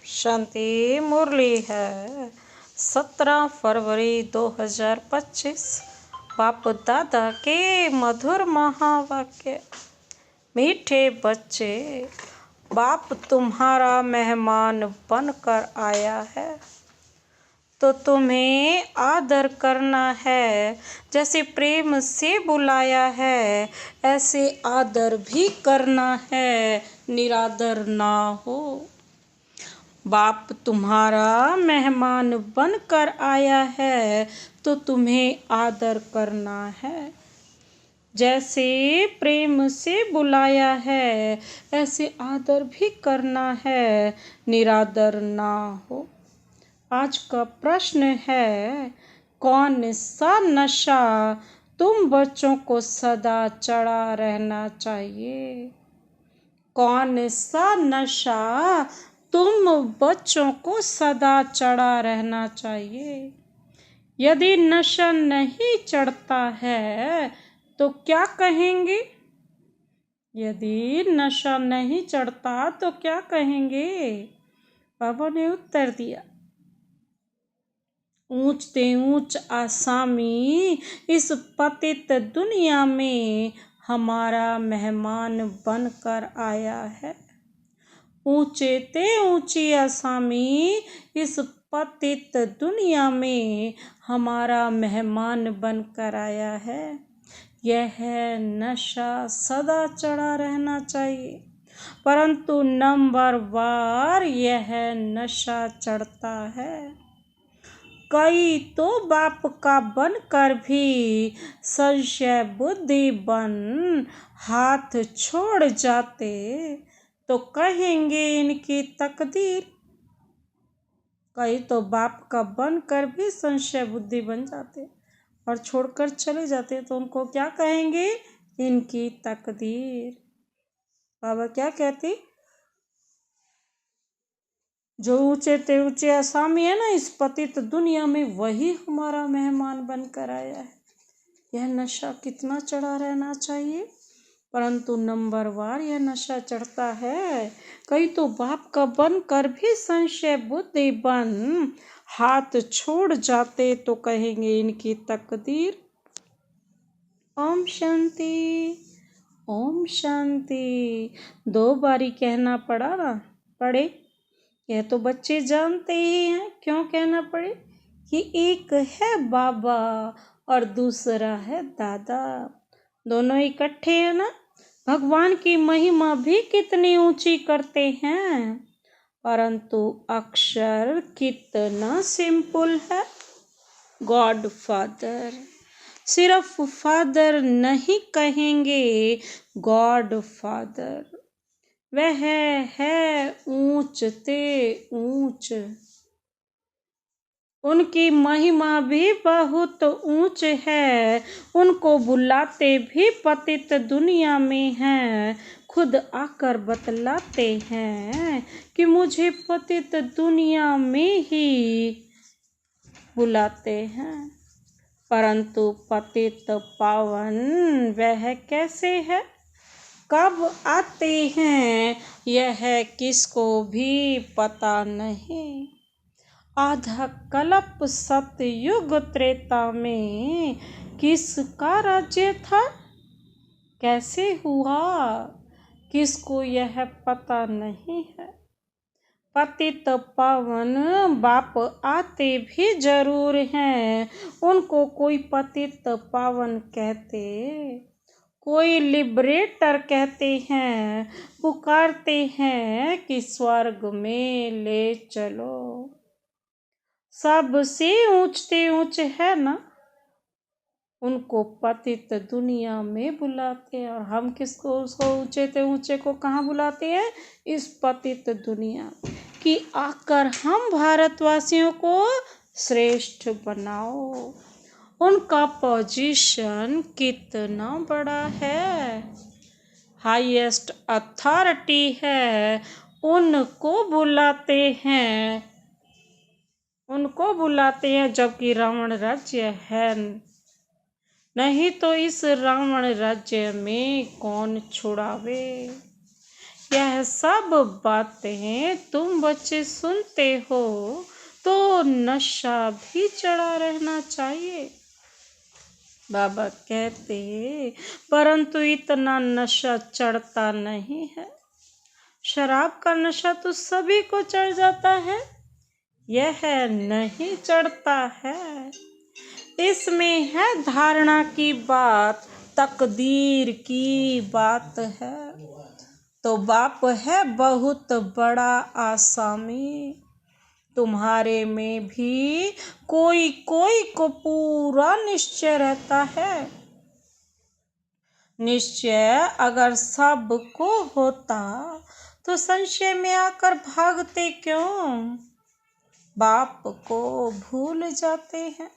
शांति मुरली है 17 फरवरी 2025। बाप दादा के मधुर महावाक्य। मीठे बच्चे, बाप तुम्हारा मेहमान बनकर आया है तो तुम्हें आदर करना है। जैसे प्रेम से बुलाया है ऐसे आदर भी करना है, निरादर ना हो। बाप तुम्हारा मेहमान बनकर आया है तो तुम्हें आदर करना है। जैसे प्रेम से बुलाया है ऐसे आदर भी करना है, निरादर ना हो। आज का प्रश्न है, कौन सा नशा तुम बच्चों को सदा चढ़ा रहना चाहिए? कौन सा नशा तुम बच्चों को सदा चढ़ा रहना चाहिए? यदि नशा नहीं चढ़ता है तो क्या कहेंगे? यदि नशा नहीं चढ़ता तो क्या कहेंगे? बाबा ने उत्तर दिया, ऊंच ते ऊंच आसामी इस पतित दुनिया में हमारा मेहमान बनकर आया है। ऊंचे ते ऊंची आसामी इस पतित दुनिया में हमारा मेहमान बनकर आया है। यह नशा सदा चढ़ा रहना चाहिए, परंतु नंबर वार यह नशा चढ़ता है। कई तो बाप का बनकर भी संशय बुद्धि बन हाथ छोड़ जाते तो कहेंगे इनकी तकदीर। कई तो बाप का बनकर भी संशय बुद्धि बन जाते और छोड़कर चले जाते तो उनको क्या कहेंगे? इनकी तकदीर। बाबा क्या कहते? जो ऊंचे ते ऊंचे आसामी है ना इस पतित दुनिया में, वही हमारा मेहमान बनकर आया है। यह नशा कितना चढ़ा रहना चाहिए, परंतु नंबर वार यह नशा चढ़ता है। कई तो बाप का बनकर भी संशय बुद्धि बन हाथ छोड़ जाते तो कहेंगे इनकी तकदीर। ओम शांति, ओम शांति। 2 बारी कहना पड़ा ना, पड़े। यह तो बच्चे जानते ही हैं, क्यों कहना पड़े कि एक है बाबा और दूसरा है दादा, दोनों इकट्ठे हैं ना। भगवान की महिमा भी कितनी ऊंची करते हैं, परंतु अक्षर कितना सिंपल है। गॉड फादर, सिर्फ फादर नहीं कहेंगे, गॉड फादर। वह है ऊंच ते ऊंच, उनकी महिमा भी बहुत ऊंच है। उनको बुलाते भी पतित दुनिया में हैं, खुद आकर बतलाते हैं कि मुझे पतित दुनिया में ही बुलाते हैं। परंतु पतित पावन वह कैसे है, कब आते हैं, यह किसको भी पता नहीं। आधा कल्प सतयुग त्रेता में किसका राज्य था, कैसे हुआ, किसको यह पता नहीं है। पतित पावन बाप आते भी जरूर हैं, उनको कोई पतित पावन कहते, कोई लिबरेटर कहते हैं, पुकारते हैं कि स्वर्ग में ले चलो। सबसे ऊंचते ऊंच है ना, उनको पतित दुनिया में बुलाते हैं। और हम किसको, उसको ऊंचे ते ऊंचे को कहाँ बुलाते हैं? इस पतित दुनिया कि आकर हम भारतवासियों को श्रेष्ठ बनाओ। उनका पोजीशन कितना बड़ा है, हाईएस्ट अथॉरिटी है। उनको बुलाते हैं, उनको बुलाते हैं, जबकि रावण राज्य है। नहीं तो इस रावण राज्य में कौन छुड़ावे। यह सब बातें तुम बच्चे सुनते हो तो नशा भी चढ़ा रहना चाहिए। बाबा कहते परंतु इतना नशा चढ़ता नहीं है। शराब का नशा तो सभी को चढ़ जाता है, यह नहीं चढ़ता है। इसमें है धारणा की बात, तकदीर की बात है। तो बाप है बहुत बड़ा आसामी, तुम्हारे में भी कोई कोई को पूरा निश्चय रहता है। निश्चय अगर सबको होता तो संशय में आकर भागते क्यों? बाप को भूल जाते हैं।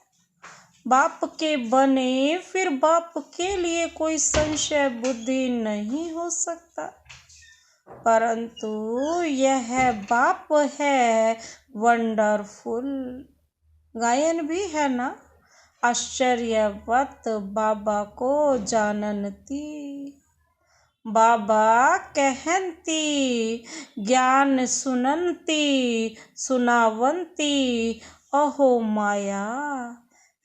बाप के बने फिर बाप के लिए कोई संशय बुद्धि नहीं हो सकता। परंतु यह बाप है वंडरफुल। गायन भी है ना, आश्चर्यवत बाबा को जाननती। बाबा कहंती ज्ञान सुनंती सुनावंती अहो माया,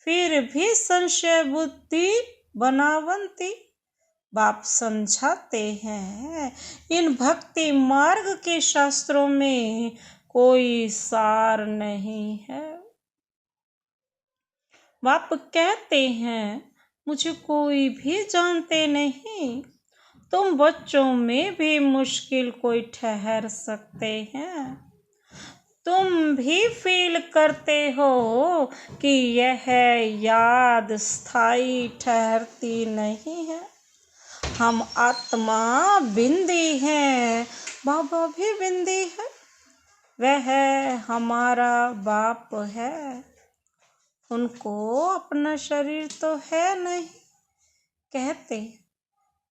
फिर भी संशय बुद्धि बनावंती। बाप समझाते हैं इन भक्ति मार्ग के शास्त्रों में कोई सार नहीं है। बाप कहते हैं मुझे कोई भी जानते नहीं, तुम बच्चों में भी मुश्किल कोई ठहर सकते हैं। तुम भी फील करते हो कि यह याद स्थायी ठहरती नहीं है। हम आत्मा बिंदी हैं, बाबा भी बिंदी है। वह हमारा बाप है, उनको अपना शरीर तो है नहीं। कहते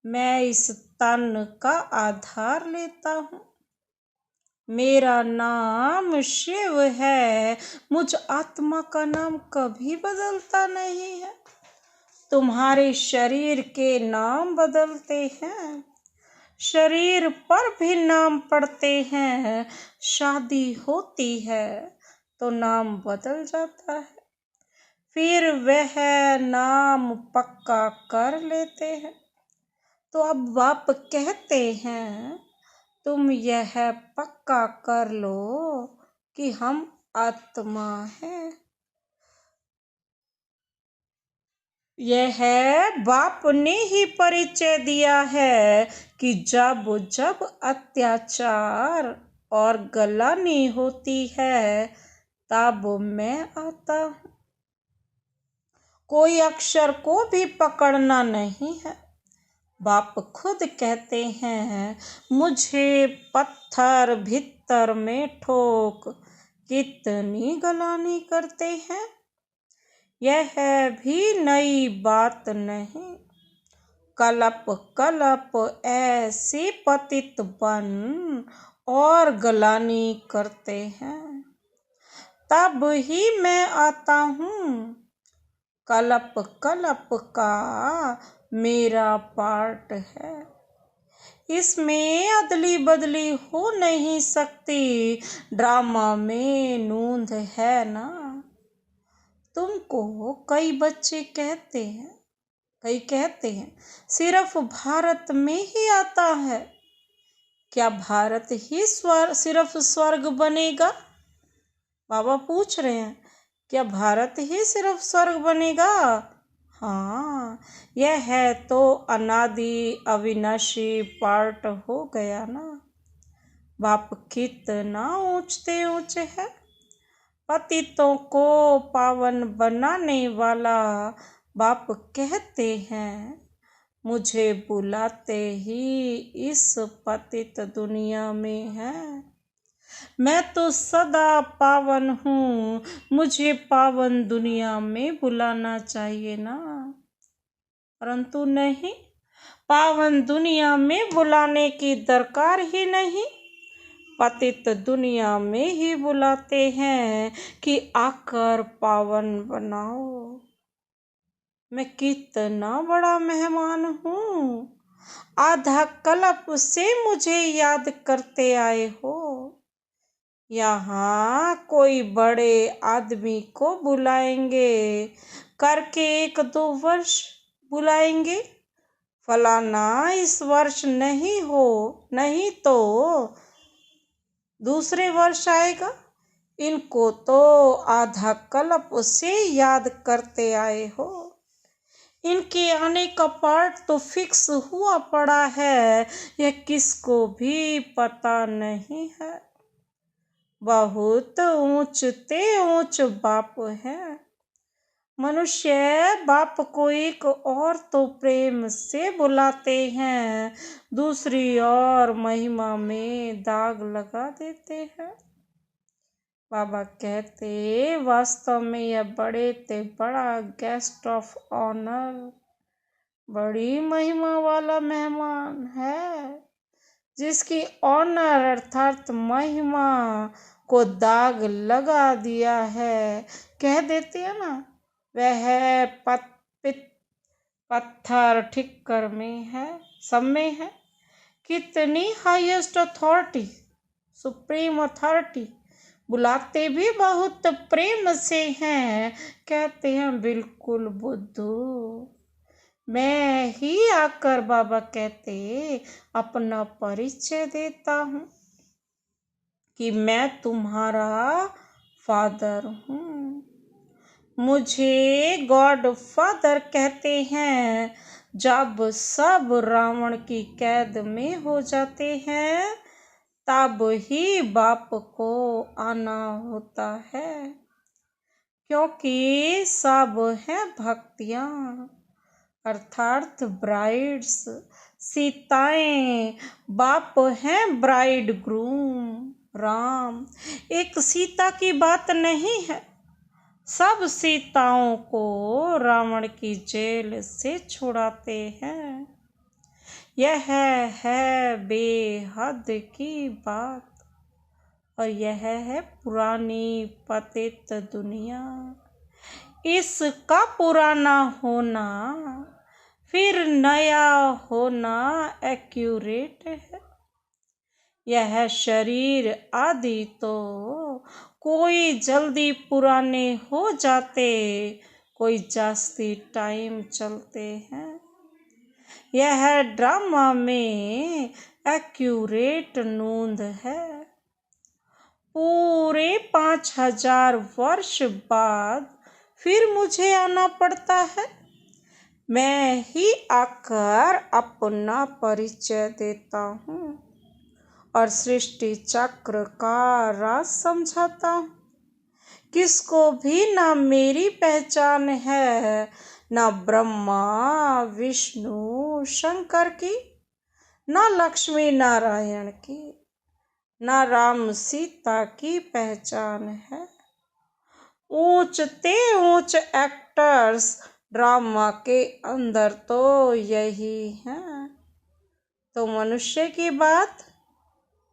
मैं इस तन का आधार लेता हूँ, मेरा नाम शिव है, मुझ आत्मा का नाम कभी बदलता नहीं है। तुम्हारे शरीर के नाम बदलते हैं, शरीर पर भी नाम पड़ते हैं। शादी होती है तो नाम बदल जाता है, फिर वह नाम पक्का कर लेते हैं। तो अब बाप कहते हैं तुम यह पक्का कर लो कि हम आत्मा हैं। यह बाप ने ही परिचय दिया है कि जब जब अत्याचार और गलानी होती है तब मैं आता हूँ। कोई अक्षर को भी पकड़ना नहीं है। बाप खुद कहते हैं मुझे पत्थर भीतर में ठोक कितनी गलानी करते हैं। यह भी नई बात नहीं, कलप कलप ऐसे पतित बन और गलानी करते हैं, तब ही मैं आता हूँ। कलप कलप का मेरा पार्ट है, इसमें अदली बदली हो नहीं सकती। ड्रामा में नूंद है ना। तुमको कई बच्चे कहते हैं सिर्फ भारत में ही आता है। क्या भारत ही सिर्फ स्वर्ग बनेगा? बाबा पूछ रहे हैं क्या भारत ही सिर्फ स्वर्ग बनेगा? हाँ, यह है तो अनादि अविनाशी पार्ट हो गया ना। बाप कितना ऊंचते ऊंचे है। पतितों को पावन बनाने वाला बाप कहते हैं मुझे बुलाते ही इस पतित दुनिया में है। मैं तो सदा पावन हूँ, मुझे पावन दुनिया में बुलाना चाहिए ना। परंतु नहीं, पावन दुनिया में बुलाने की दरकार ही नहीं। पतित दुनिया में ही बुलाते हैं कि आकर पावन बनाओ। मैं कितना बड़ा मेहमान हूँ, आधा कल्प से मुझे याद करते आए हो। यहाँ कोई बड़े आदमी को बुलाएंगे, करके 1-2 वर्ष बुलाएंगे। फलाना इस वर्ष नहीं तो दूसरे वर्ष आएगा। इनको तो आधा कल्प से याद करते आए हो। इनके आने का पार्ट तो फिक्स हुआ पड़ा है, यह किसको भी पता नहीं है। बहुत ऊंचते ऊंच बाप है। मनुष्य बाप को एक और तो प्रेम से बुलाते हैं, दूसरी ओर महिमा में दाग लगा देते हैं। बाबा कहते वास्तव में यह बड़े ते बड़ा गेस्ट ऑफ ऑनर, बड़ी महिमा वाला मेहमान है, जिसकी ऑनर अर्थात महिमा को दाग लगा दिया है। कह देते हैं ना, वह पत्थर ठिक्कर में है, सब में है। कितनी हाईएस्ट अथॉरिटी, सुप्रीम अथॉरिटी, बुलाते भी बहुत प्रेम से हैं। कहते हैं बिल्कुल बुद्धू, मैं ही आकर बाबा कहते अपना परिचय देता हूँ कि मैं तुम्हारा फादर हूँ। मुझे गॉड फादर कहते हैं। जब सब रावण की कैद में हो जाते हैं, तब ही बाप को आना होता है, क्योंकि सब हैं भक्तियाँ अर्थात ब्राइड्स, सीताएं। बाप हैं ब्राइड ग्रूम राम। एक सीता की बात नहीं है, सब सीताओं को रावण की जेल से छुड़ाते हैं। यह है बेहद की बात, और यह है पुरानी पतित दुनिया। इसका पुराना होना फिर नया होना एक्यूरेट है। यह शरीर आदि तो कोई जल्दी पुराने हो जाते, कोई जास्ती टाइम चलते हैं। यह ड्रामा में एक्यूरेट नोंद है। पूरे 5000 वर्ष बाद फिर मुझे आना पड़ता है। मैं ही आकर अपना परिचय देता हूँ और सृष्टि चक्र का राज समझाता हूँ। किसको भी ना मेरी पहचान है, ना ब्रह्मा विष्णु शंकर की, ना लक्ष्मी नारायण की, ना राम सीता की पहचान है। ऊंचते ऊंच एक्टर्स ड्रामा के अंदर तो यही हैं। तो मनुष्य की बात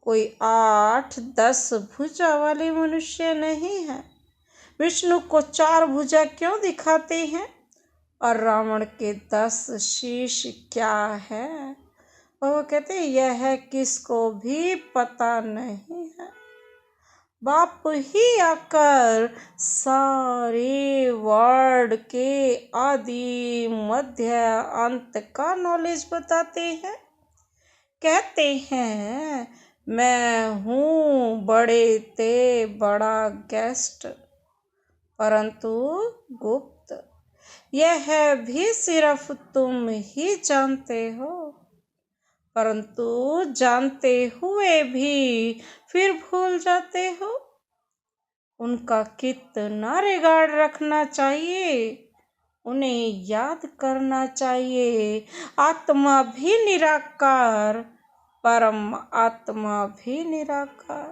कोई 8-10 भुजा वाले मनुष्य नहीं है। विष्णु को 4 भुजा क्यों दिखाते हैं और रावण के 10 शीश क्या है? वो कहते यह किसको भी पता नहीं है। बाप ही आकर सारे वर्ड के आदि मध्य अंत का नॉलेज बताते हैं। कहते हैं मैं हूँ बड़े ते बड़ा गेस्ट, परंतु गुप्त यह भी सिर्फ तुम ही जानते हो। परंतु जानते हुए भी फिर भूल जाते हो। उनका कितना रिगार्ड रखना चाहिए, उन्हें याद करना चाहिए। आत्मा भी निराकार, परम आत्मा भी निराकार।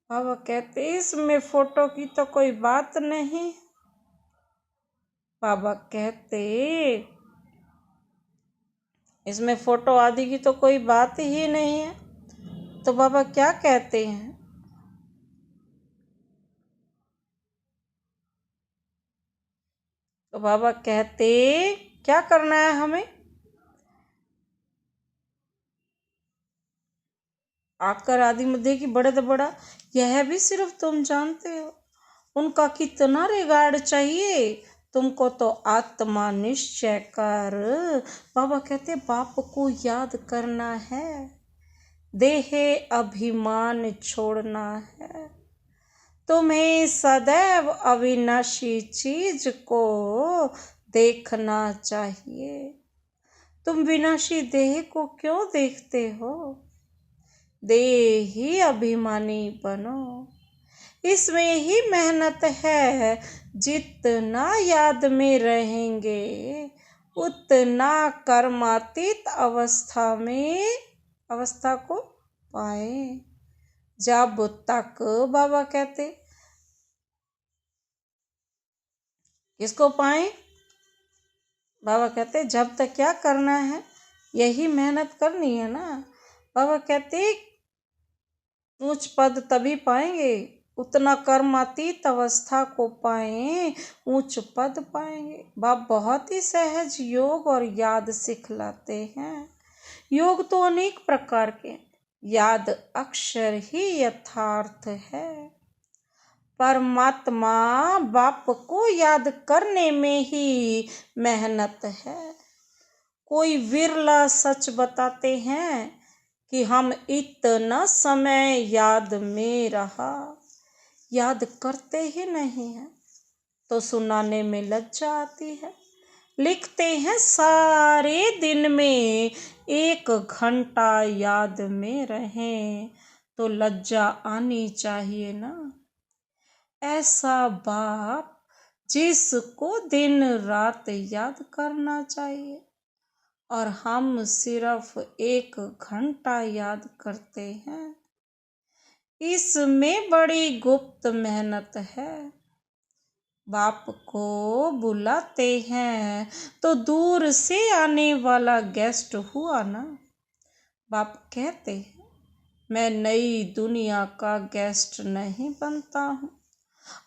बाबा कहते इसमें फोटो की तो कोई बात नहीं। बाबा कहते इसमें फोटो आदि की तो कोई बात ही नहीं है। तो बाबा क्या कहते हैं? तो बाबा कहते क्या करना है हमें? आकर आदि मध्य की बड़े बड़ा, यह भी सिर्फ तुम जानते हो। उनका कितना रिगार्ड चाहिए तुमको, तो आत्मा निश्चय कर। बाबा कहते बाप को याद करना है, देहे अभिमान छोड़ना है, तुम्हें सदैव अविनाशी चीज को देखना चाहिए। तुम विनाशी देह को क्यों देखते हो? देही अभिमानी बनो, इसमें ही मेहनत है। जितना याद में रहेंगे उतना कर्मातीत अवस्था को पाए। जब तक बाबा कहते किसको पाए? बाबा कहते जब तक क्या करना है, यही मेहनत करनी है ना। बाबा कहते उच्च पद तभी पाएंगे, उतना कर्मातीत अवस्था को पाएं, उच्च पद पाएंगे। बाप बहुत ही सहज योग और याद सिखलाते हैं। योग तो अनेक प्रकार के, याद अक्षर ही यथार्थ है। परमात्मा बाप को याद करने में ही मेहनत है। कोई विरला सच बताते हैं कि हम इतना समय याद में रहा, याद करते ही नहीं हैं तो सुनाने में लज्जा आती है। लिखते हैं सारे दिन में 1 घंटा याद में रहें तो लज्जा आनी चाहिए ना। ऐसा बाप जिसको दिन रात याद करना चाहिए, और हम सिर्फ 1 घंटा याद करते हैं। इसमें बड़ी गुप्त मेहनत है। बाप को बुलाते हैं तो दूर से आने वाला गेस्ट हुआ ना। बाप कहते हैं मैं नई दुनिया का गेस्ट नहीं बनता हूँ,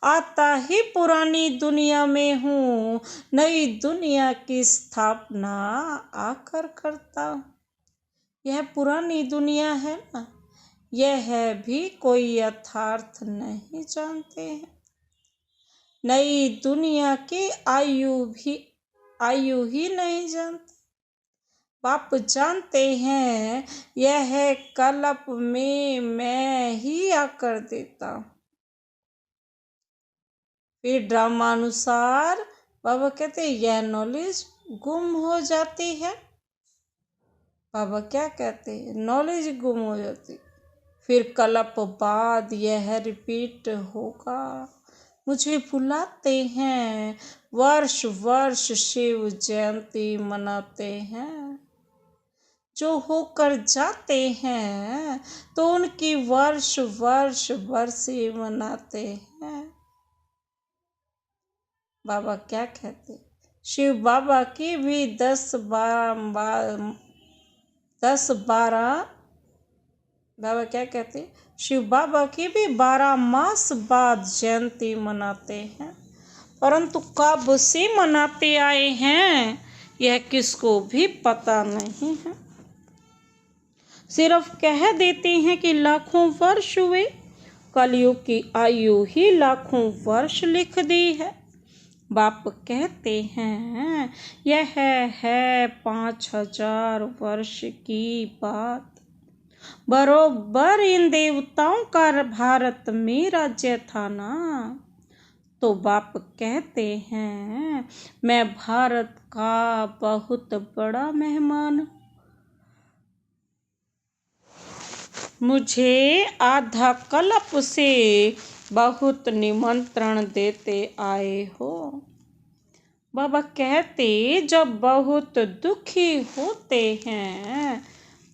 आता ही पुरानी दुनिया में हूँ। नई दुनिया की स्थापना आकर करता हूँ। यह पुरानी दुनिया है ना, यह भी कोई यथार्थ नहीं जानते हैं। नई दुनिया की आयु ही नहीं जानते। बाप जानते हैं यह कल्प में मैं ही आकर देता हूँ। फिर ड्रामा अनुसार बाबा कहते यह नॉलेज गुम हो जाती है। बाबा क्या कहते हैं? नॉलेज गुम हो जाती, फिर कल्प बाद यह रिपीट होगा। मुझे बुलाते हैं, वर्ष वर्ष शिव जयंती मनाते हैं। जो होकर जाते हैं तो उनकी वर्ष वर्ष बरसी मनाते हैं। बाबा क्या कहते? शिव बाबा की भी 10-12 बाबा क्या कहते? शिव बाबा की भी 12 मास बाद जयंती मनाते हैं, परंतु कब से मनाते आए हैं यह किसको भी पता नहीं है। सिर्फ कह देते हैं कि लाखों वर्ष हुए, कलयुग की आयु ही लाखों वर्ष लिख दी है। बाप कहते हैं यह है 5000 वर्ष की बात। बरोबर इन देवताओं का भारत में राज्य था ना। तो बाप कहते हैं मैं भारत का बहुत बड़ा मेहमान, मुझे आधा कल्प से बहुत निमंत्रण देते आए हो। बाबा कहते जब बहुत दुखी होते हैं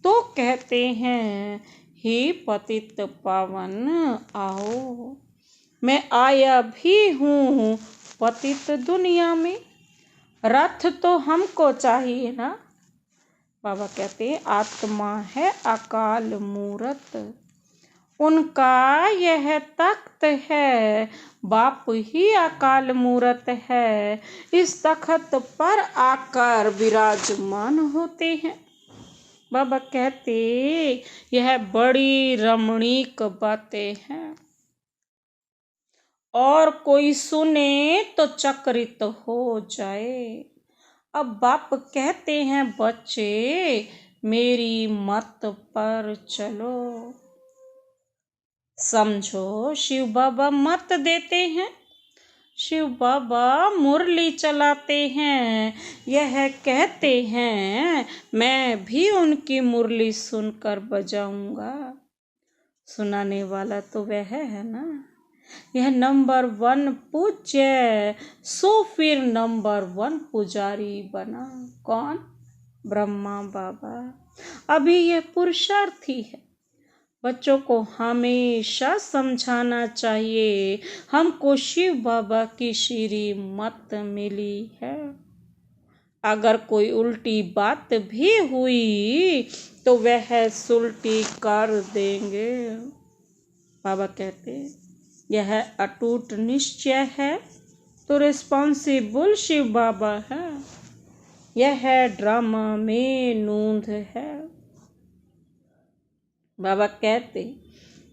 तो कहते हैं हे पतित पावन आओ। मैं आया भी हूँ पतित दुनिया में, रथ तो हमको चाहिए ना। बाबा कहते आत्मा है अकाल मूरत, उनका यह तख्त है, बाप ही अकाल मूरत है। इस तख्त पर आकर विराजमान होते हैं। बाबा कहते यह बड़ी रमणीक बातें हैं और कोई सुने तो चकित हो जाए। अब बाप कहते हैं बच्चे मेरी मत पर चलो। समझो शिव बाबा मत देते हैं, शिव बाबा मुरली चलाते हैं, यह कहते हैं मैं भी उनकी मुरली सुनकर बजाऊंगा। सुनाने वाला तो वह है ना। यह नंबर 1 पूज्य, सो फिर नंबर 1 पुजारी बना। कौन? ब्रह्मा बाबा। अभी यह पुरुषार्थी है। बच्चों को हमेशा समझाना चाहिए हमको शिव बाबा की श्री मत मिली है। अगर कोई उल्टी बात भी हुई तो वह सुलटी कर देंगे। बाबा कहते यह अटूट निश्चय है तो रिस्पॉन्सिबल शिव बाबा है। यह ड्रामा में नूंद है। बाबा कहते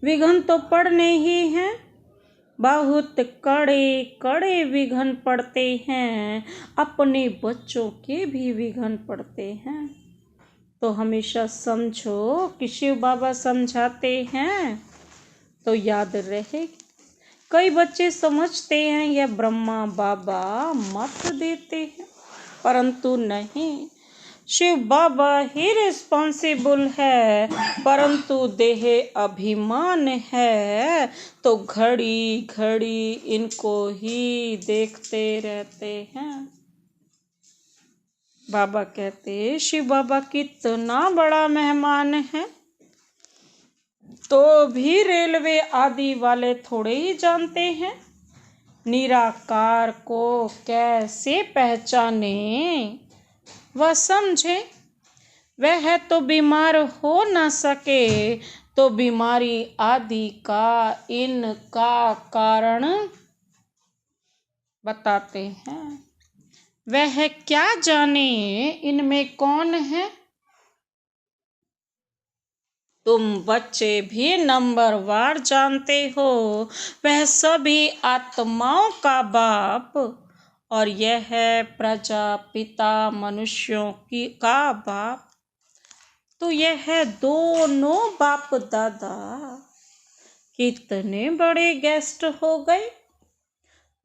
विघन तो पड़ने ही हैं, बहुत कड़े कड़े विघन पड़ते हैं, अपने बच्चों के भी विघन पड़ते हैं। तो हमेशा समझो कि शिव बाबा समझाते हैं तो याद रहे। कई बच्चे समझते हैं यह ब्रह्मा बाबा मत देते हैं, परंतु नहीं, शिव बाबा ही रिस्पॉन्सिबल है, परंतु देह अभिमान है तो घड़ी घड़ी इनको ही देखते रहते हैं। बाबा कहते शिव बाबा कितना बड़ा मेहमान है तो भी रेलवे आदि वाले थोड़े ही जानते हैं निराकार को कैसे पहचाने वह समझे। वह तो बीमार हो न सके तो बीमारी आदि का इनका कारण बताते हैं। वह क्या जाने इनमें कौन है। तुम बच्चे भी नंबरवार जानते हो वह सभी आत्माओं का बाप और यह है प्रजापिता मनुष्यों की का बाप। तो यह है दोनों बाप दादा। कितने बड़े गेस्ट हो गए।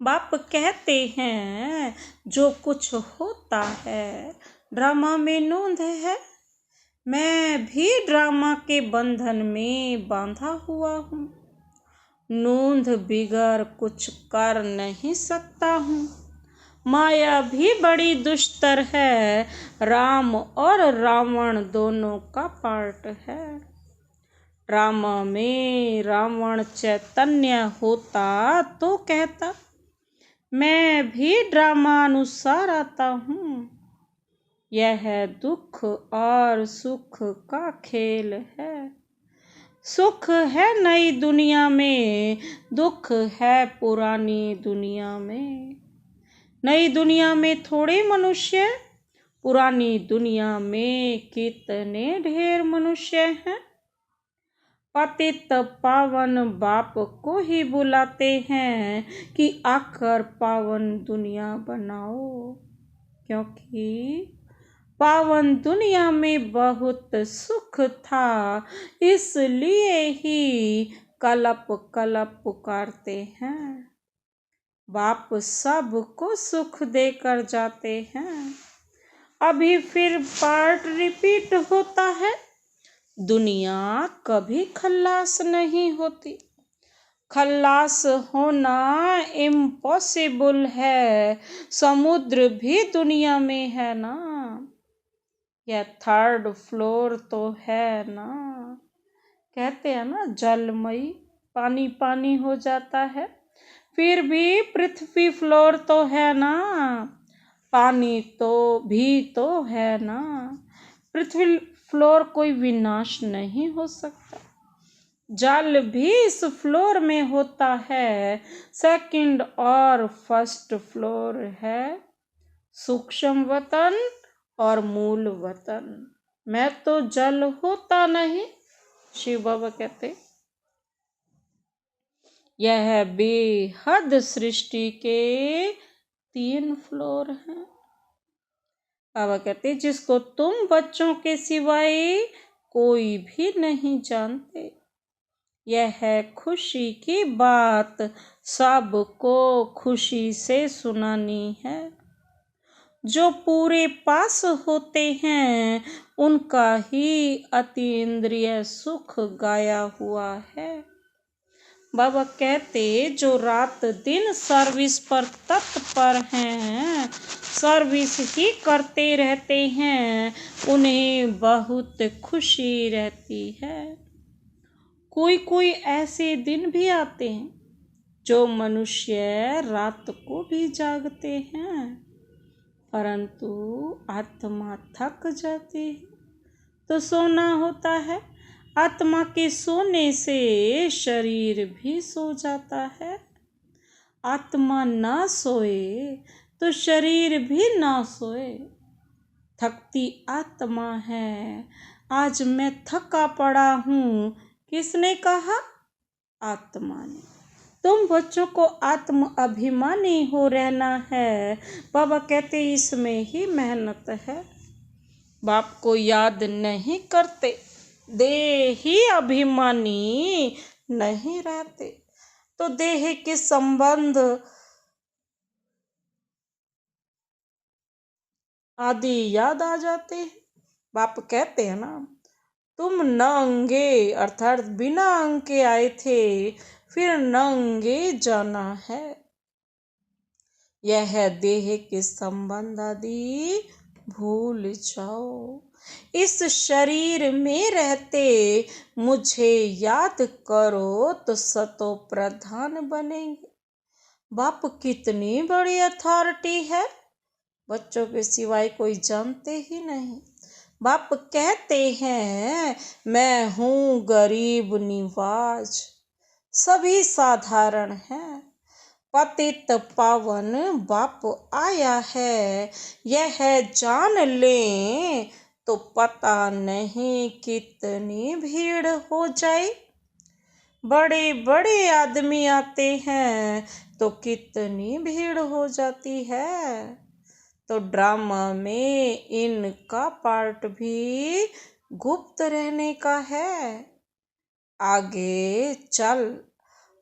बाप कहते हैं जो कुछ होता है ड्रामा में नूंद है। मैं भी ड्रामा के बंधन में बांधा हुआ हूँ, नूंद बिगर कुछ कर नहीं सकता हूँ। माया भी बड़ी दुष्टर है, राम और रावण दोनों का पार्ट है। ड्रामा में रावण चैतन्य होता तो कहता मैं भी ड्रामा अनुसार आता हूँ। यह दुख और सुख का खेल है। सुख है नई दुनिया में, दुख है पुरानी दुनिया में। नई दुनिया में थोड़े मनुष्य, पुरानी दुनिया में कितने ढेर मनुष्य हैं। पतित पावन बाप को ही बुलाते हैं कि आकर पावन दुनिया बनाओ, क्योंकि पावन दुनिया में बहुत सुख था, इसलिए ही कलप कलप पुकारते हैं। बाप सबको सुख देकर जाते हैं। अभी फिर पार्ट रिपीट होता है। दुनिया कभी खल्लास नहीं होती। खल्लास होना इम्पॉसिबल है। समुद्र भी दुनिया में है ना। यह 3rd फ्लोर तो है ना। कहते हैं ना जलमयी, पानी पानी हो जाता है, फिर भी पृथ्वी फ्लोर तो है ना। पानी तो है ना। पृथ्वी फ्लोर कोई विनाश नहीं हो सकता। जल भी इस फ्लोर में होता है। 2nd और 1st फ्लोर है सूक्ष्म वतन और मूल वतन। मैं तो जल होता नहीं। शिव बाबा कहते यह बेहद सृष्टि के 3 फ्लोर हैं। बाबा कहते जिसको तुम बच्चों के सिवाय कोई भी नहीं जानते। यह है खुशी की बात सबको खुशी से सुनानी है। जो पूरे पास होते हैं उनका ही अतीन्द्रिय सुख गाया हुआ है। बाबा कहते जो रात दिन सर्विस पर तत्पर हैं, सर्विस ही करते रहते हैं, उन्हें बहुत खुशी रहती है। कोई कोई ऐसे दिन भी आते हैं जो मनुष्य रात को भी जागते हैं, परंतु आत्मा थक जाती है तो सोना होता है। आत्मा के सोने से शरीर भी सो जाता है। आत्मा ना सोए तो शरीर भी ना सोए। थकती आत्मा है। आज मैं थका पड़ा हूँ, किसने कहा? आत्मा ने। तुम बच्चों को आत्म अभिमानी हो रहना है। बाबा कहते इसमें ही मेहनत है। बाप को याद नहीं करते, देही अभिमानी नहीं रहते तो देह के संबंध आदि याद आ जाते हैं। बाप कहते हैं ना, तुम नंगे अर्थात बिना अंग के आए थे, फिर नंगे जाना है। यह देह के संबंध आदि भूल जाओ। इस शरीर में रहते मुझे याद करो तो सतो प्रधान बनेंगे। बाप कितनी बड़ी अथॉरिटी है, बच्चों के सिवाय कोई जानते ही नहीं। बाप कहते हैं मैं हूँ गरीब निवाज, सभी साधारण हैं। पतित पावन बाप आया है, यह जान लें तो पता नहीं कितनी भीड़ हो जाए। बड़े बड़े आदमी आते हैं तो कितनी भीड़ हो जाती है। तो ड्रामा में इनका पार्ट भी गुप्त रहने का है। आगे चल,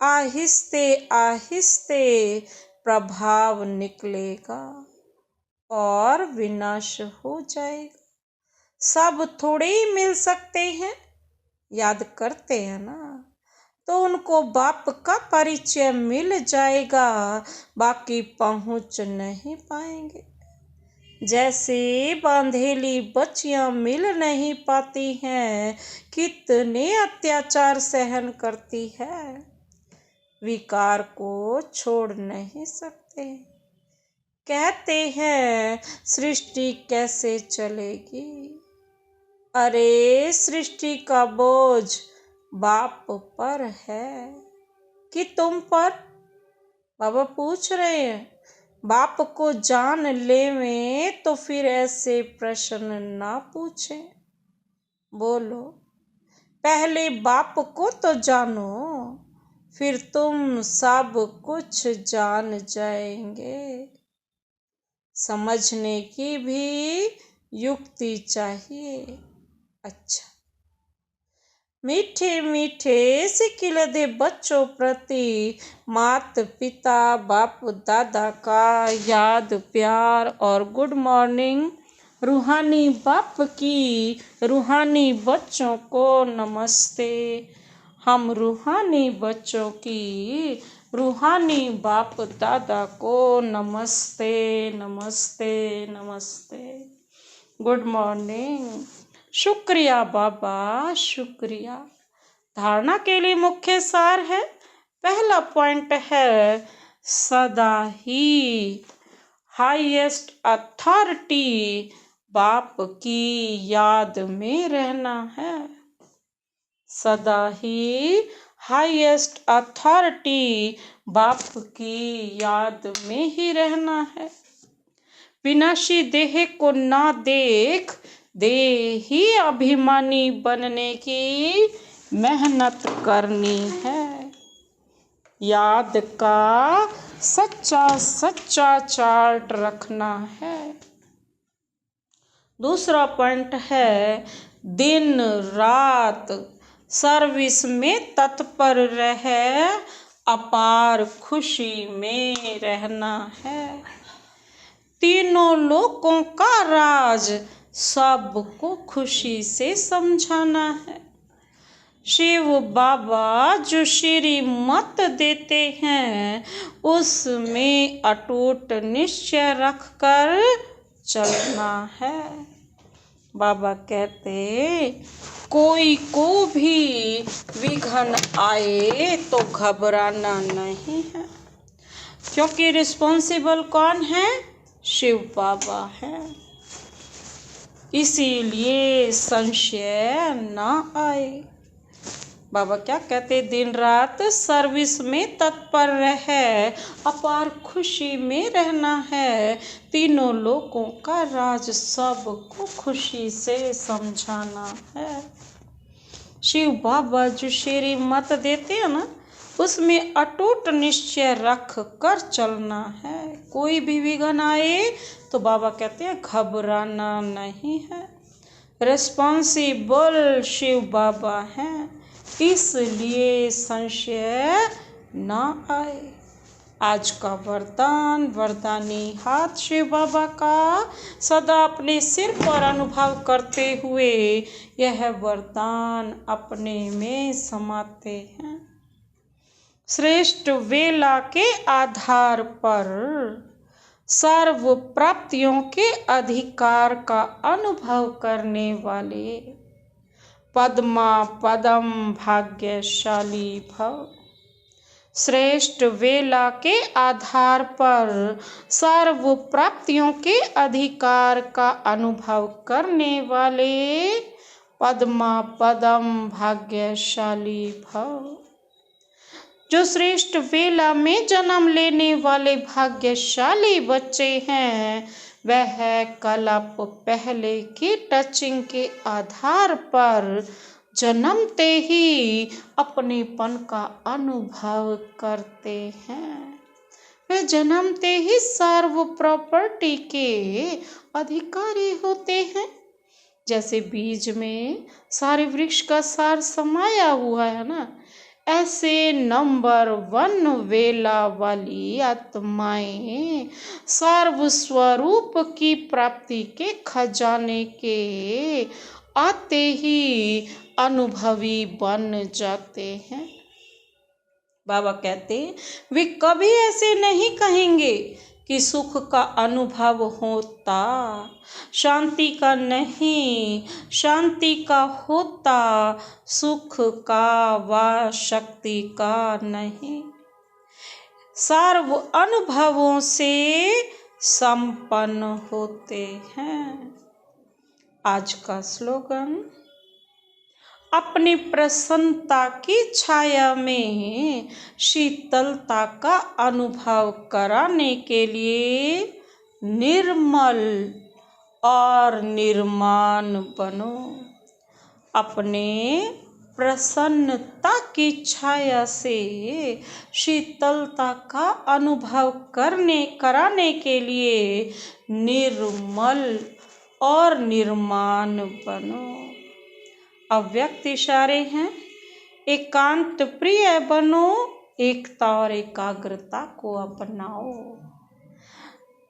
आहिस्ते आहिस्ते प्रभाव निकलेगा और विनाश हो जाएगा। सब थोड़े ही मिल सकते हैं, याद करते हैं ना, तो उनको बाप का परिचय मिल जाएगा, बाकी पहुंच नहीं पाएंगे। जैसे बांधेली बच्चियां मिल नहीं पाती हैं, कितने अत्याचार सहन करती है, विकार को छोड़ नहीं सकते। कहते हैं सृष्टि कैसे चलेगी? अरे सृष्टि का बोझ बाप पर है कि तुम पर? बाबा पूछ रहे हैं। बाप को जान लेवें तो फिर ऐसे प्रश्न ना पूछें। बोलो, पहले बाप को तो जानो, फिर तुम सब कुछ जान जाएंगे। समझने की भी युक्ति चाहिए। अच्छा, मीठे मीठे सिकिल दे बच्चों प्रति माता पिता बाप दादा का याद प्यार और गुड मॉर्निंग। रूहानी बाप की रूहानी बच्चों को नमस्ते। हम रूहानी बच्चों की रूहानी बाप दादा को नमस्ते नमस्ते नमस्ते। Good morning. शुक्रिया बाबा, शुक्रिया। धारणा के लिए मुख्य सार है। पहला पॉइंट है सदा ही हाईएस्ट अथॉरिटी बाप की याद में रहना है। सदा ही हाईएस्ट अथॉरिटी बाप की याद में ही रहना है। विनाशी देह को ना देख देही अभिमानी बनने की मेहनत करनी है। याद का सच्चा सच्चा चार्ट रखना है। दूसरा पॉइंट है दिन रात सर्विस में तत्पर रहे, अपार खुशी में रहना है। तीनों लोकों का राज सबको खुशी से समझाना है। शिव बाबा जो श्रीमत देते हैं उसमें अटूट निश्चय रखकर चलना है। बाबा कहते कोई को भी विघ्न आए तो घबराना नहीं है, क्योंकि रिस्पॉन्सिबल कौन है? शिव बाबा है। इसीलिए संशय ना आए। बाबा क्या कहते? दिन रात सर्विस में तत्पर रहे, अपार खुशी में रहना है। तीनों लोकों का राज सबको खुशी से समझाना है। शिव बाबा जो श्रीमत देते हैं ना उसमें अटूट निश्चय रख कर चलना है। कोई भी विघ्न आए तो बाबा कहते हैं घबराना नहीं है। रिस्पॉन्सिबल शिव बाबा हैं, इसलिए संशय ना आए। आज का वरदानी हाथ शिव बाबा का सदा अपने सिर पर अनुभव करते हुए यह वरदान अपने में समाते हैं। श्रेष्ठ वेला के आधार पर सर्व प्राप्तियों के अधिकार का अनुभव करने वाले पद्मा पदम भाग्यशाली भव। श्रेष्ठ वेला के आधार पर सर्व प्राप्तियों के अधिकार का अनुभव करने वाले पद्मा पदम भाग्यशाली भव। जो श्रेष्ठ वेला में जन्म लेने वाले भाग्यशाली बच्चे हैं वह कल्प पहले की टचिंग के आधार पर जन्मते ही अपनेपन का अनुभव करते हैं। वे जन्मते ही सर्व प्रॉपर्टी के अधिकारी होते हैं। जैसे बीज में सारे वृक्ष का सार समाया हुआ है ना, ऐसे नंबर 1 वेला वाली आत्माएं सर्व स्वरूप की प्राप्ति के खजाने के आते ही अनुभवी बन जाते हैं। बाबा कहते वे कभी ऐसे नहीं कहेंगे कि सुख का अनुभव होता, शांति का नहीं, शांति का होता, सुख का व शक्ति का नहीं। सर्व अनुभवों से संपन्न होते हैं। आज का स्लोगन, अपनी प्रसन्नता की छाया में शीतलता का अनुभव कराने के लिए निर्मल और निर्माण बनो। अपने प्रसन्नता की छाया से शीतलता का अनुभव कराने के लिए निर्मल और निर्माण बनो। अव्यक्त इशारे हैं। एकांत प्रिय बनो, एकता और एकाग्रता को अपनाओ।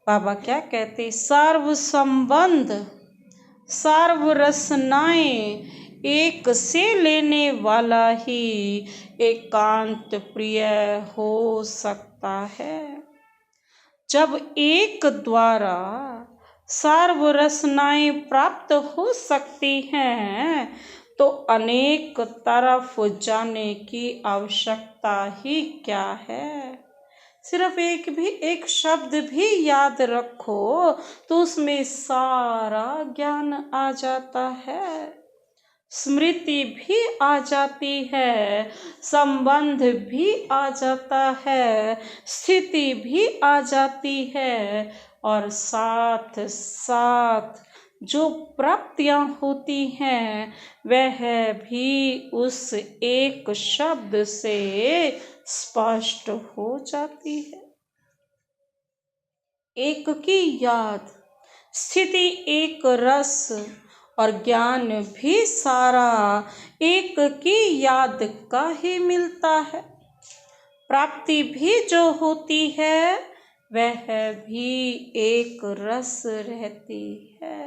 बाबा क्या कहते? सर्व संबंध सर्व रसनाएं एक से लेने वाला ही एकांत प्रिय हो सकता है। जब एक द्वारा सर्व रसनाएं प्राप्त हो सकती हैं तो अनेक तरफ जाने की आवश्यकता ही क्या है। सिर्फ एक शब्द भी याद रखो तो उसमें सारा ज्ञान आ जाता है, स्मृति भी आ जाती है, संबंध भी आ जाता है, स्थिति भी आ जाती है और साथ साथ जो प्राप्तियां होती हैं वह भी उस एक शब्द से स्पष्ट हो जाती है। एक की याद, स्थिति एक रस और ज्ञान भी सारा एक की याद का ही मिलता है। प्राप्ति भी जो होती है वह भी एक रस रहती है।